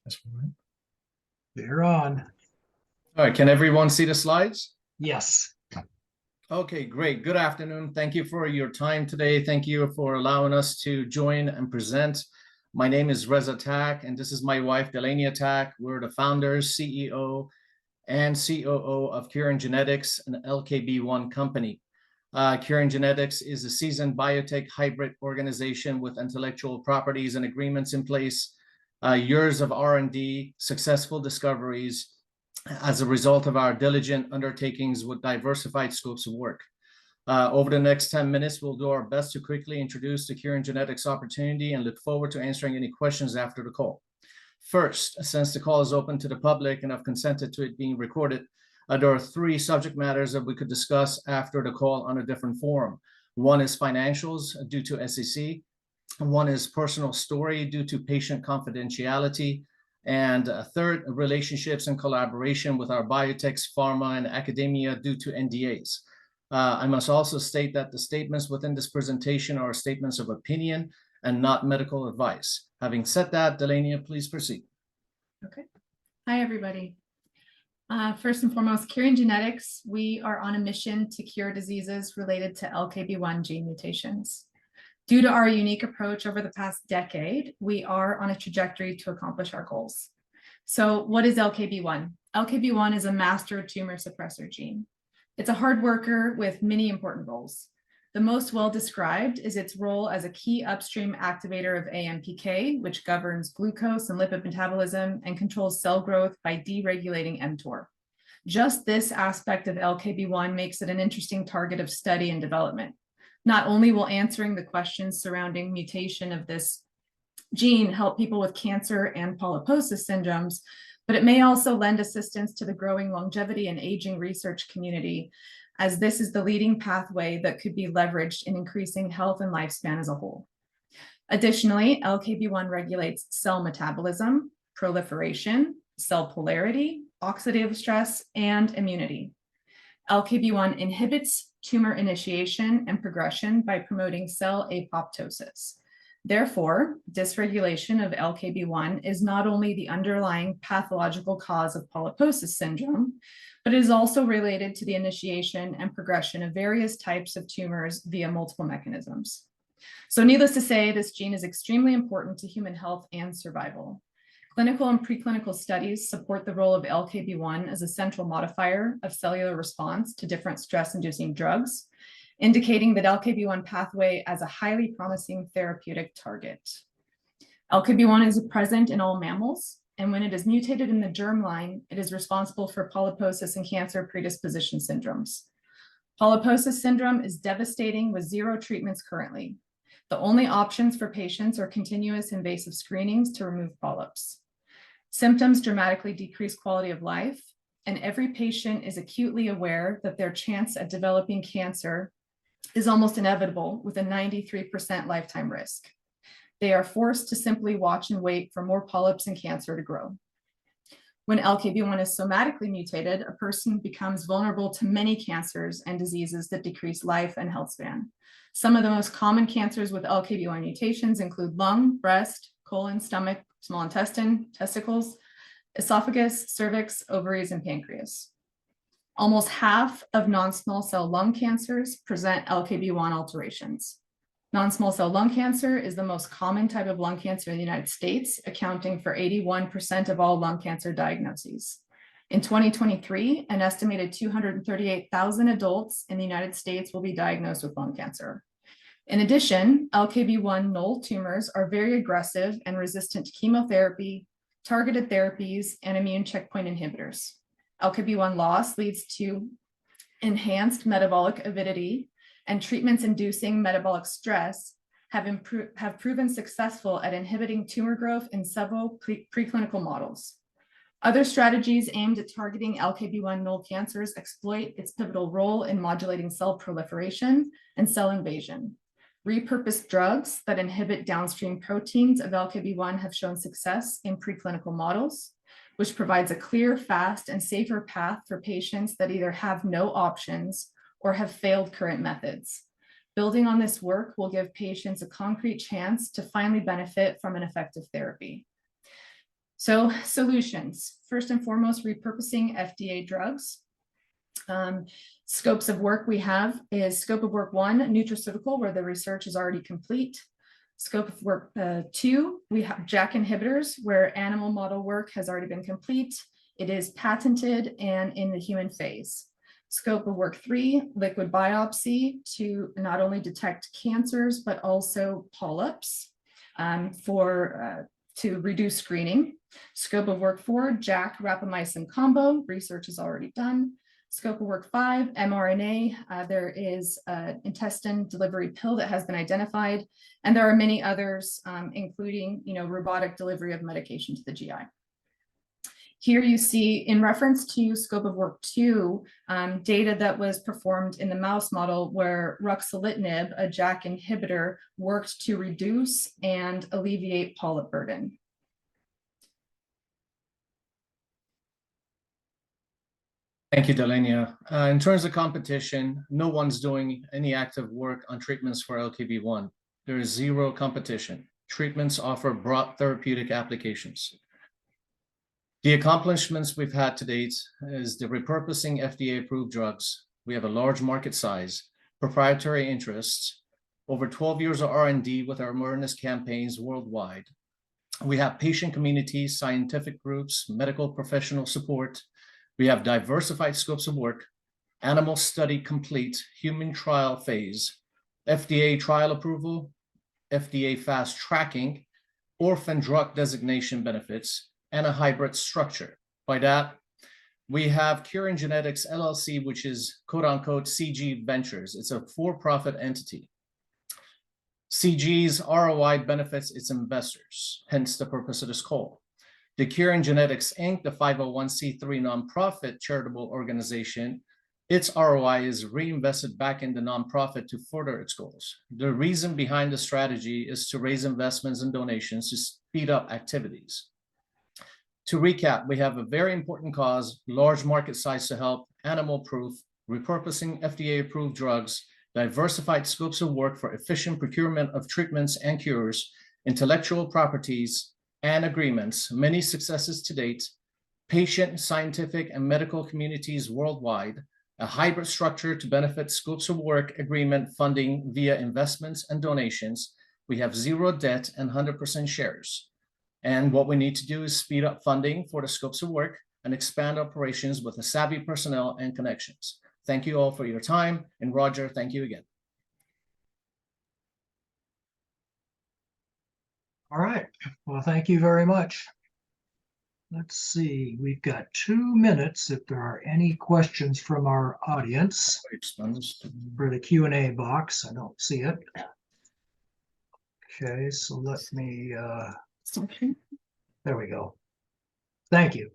This one. They're on. All right, can everyone see the slides? Yes. Okay, great. Good afternoon. Thank you for your time today. Thank you for allowing us to join and present. My name is Reza Tak, and this is my wife, Delaney Tak. We're the founders, CEO, and COO of Curingenetics, an LKB1 company. Curingenetics is a seasoned biotech hybrid organization with intellectual properties and agreements in place, years of R&D, successful discoveries, as a result of our diligent undertakings with diversified scopes of work. Over the next 10 minutes, we'll do our best to quickly introduce the Curingenetics opportunity and look forward to answering any questions after the call. First, since the call is open to the public and I've consented to it being recorded, there are three subject matters that we could discuss after the call on a different forum. One is financials due to SEC. One is personal story due to patient confidentiality. And third, relationships and collaboration with our biotechs, pharma, and academia due to NDAs. I must also state that the statements within this presentation are statements of opinion and not medical advice. Having said that, Delaney, please proceed. Okay. Hi, everybody. First and foremost, Curingenetics, we are on a mission to cure diseases related to LKB1 gene mutations. Due to our unique approach over the past decade, we are on a trajectory to accomplish our goals. So what is LKB1? LKB1 is a master tumor suppressor gene. It's a hard worker with many important roles. The most well described is its role as a key upstream activator of AMPK, which governs glucose and lipid metabolism and controls cell growth by deregulating mTOR. Just this aspect of LKB1 makes it an interesting target of study and development. Not only will answering the questions surrounding mutation of this gene help people with cancer and polyposis syndromes, but it may also lend assistance to the growing longevity and aging research community, as this is the leading pathway that could be leveraged in increasing health and lifespan as a whole. Additionally, LKB1 regulates cell metabolism, proliferation, cell polarity, oxidative stress, and immunity. LKB1 inhibits tumor initiation and progression by promoting cell apoptosis. Therefore, dysregulation of LKB1 is not only the underlying pathological cause of polyposis syndrome, but it is also related to the initiation and progression of various types of tumors via multiple mechanisms. So needless to say, this gene is extremely important to human health and survival. Clinical and preclinical studies support the role of LKB1 as a central modifier of cellular response to different stress-inducing drugs, indicating that LKB1 pathway as a highly promising therapeutic target. LKB1 is present in all mammals, and when it is mutated in the germline, it is responsible for polyposis and cancer predisposition syndromes. Polyposis syndrome is devastating with zero treatments currently. The only options for patients are continuous invasive screenings to remove polyps. Symptoms dramatically decrease quality of life, and every patient is acutely aware that their chance at developing cancer is almost inevitable with a 93% lifetime risk. They are forced to simply watch and wait for more polyps and cancer to grow. When LKB1 is somatically mutated, a person becomes vulnerable to many cancers and diseases that decrease life and health span. Some of the most common cancers with LKB1 mutations include lung, breast, colon, stomach, small intestine, testicles, esophagus, cervix, ovaries, and pancreas. Almost half of non-small cell lung cancers present LKB1 alterations. Non-small cell lung cancer is the most common type of lung cancer in the United States, accounting for 81% of all lung cancer diagnoses. In 2023, an estimated 238,000 adults in the United States will be diagnosed with lung cancer. In addition, LKB1 null tumors are very aggressive and resistant to chemotherapy, targeted therapies, and immune checkpoint inhibitors. LKB1 loss leads to enhanced metabolic avidity, and treatments inducing metabolic stress have proven successful at inhibiting tumor growth in several preclinical models. Other strategies aimed at targeting LKB1 null cancers exploit its pivotal role in modulating cell proliferation and cell invasion. Repurposed drugs that inhibit downstream proteins of LKB1 have shown success in preclinical models, which provides a clear, fast, and safer path for patients that either have no options or have failed current methods. Building on this work will give patients a concrete chance to finally benefit from an effective therapy. So solutions, first and foremost, repurposing FDA drugs. Scopes of work we have is scope of work 1, nutraceutical, where the research is already complete. Scope of work 2, we have JAK inhibitors, where animal model work has already been complete. It is patented and in the human phase. Scope of work 3, liquid biopsy to not only detect cancers, but also polyps to reduce screening. Scope of work 4, JAK rapamycin combo, research is already done. Scope of work 5, mRNA, there is an intestine delivery pill that has been identified, and there are many others, including robotic delivery of medication to the GI. Here you see, in reference to scope of work 2, data that was performed in the mouse model where ruxolitinib, a JAK inhibitor, worked to reduce and alleviate polyp burden. Thank you, Delania. In terms of competition, no one's doing any active work on treatments for LKB1. There is zero competition. Treatments offer broad therapeutic applications. The accomplishments we've had to date is the repurposing FDA-approved drugs. We have a large market size, proprietary interests, over 12 years of R&D with our awareness campaigns worldwide. We have patient communities, scientific groups, medical professional support. We have diversified scopes of work, animal study complete, human trial phase, FDA trial approval, FDA fast tracking, orphan drug designation benefits, and a hybrid structure. By that, we have Curingenetics LLC, which is quote unquote CG Ventures. It's a for-profit entity. CG's ROI benefits its investors, hence the purpose of this call. The Curingenetics Inc., the 501c3 nonprofit charitable organization, its ROI is reinvested back in the nonprofit to further its goals. The reason behind the strategy is to raise investments and donations to speed up activities. To recap, we have a very important cause, large market size to help, animal proof, repurposing FDA-approved drugs, diversified scopes of work for efficient procurement of treatments and cures, intellectual properties, and agreements, many successes to date, patient, scientific, and medical communities worldwide, a hybrid structure to benefit scopes of work agreement funding via investments and donations. We have zero debt and 100% shares. And what we need to do is speed up funding for the scopes of work and expand operations with the savvy personnel and connections. Thank you all for your time. And Roger, thank you again. All right. Well, thank you very much. Let's see. We've got 2 minutes if there are any questions from our audience for the Q&A box. I don't see it. Okay, so let me, there we go. Thank you.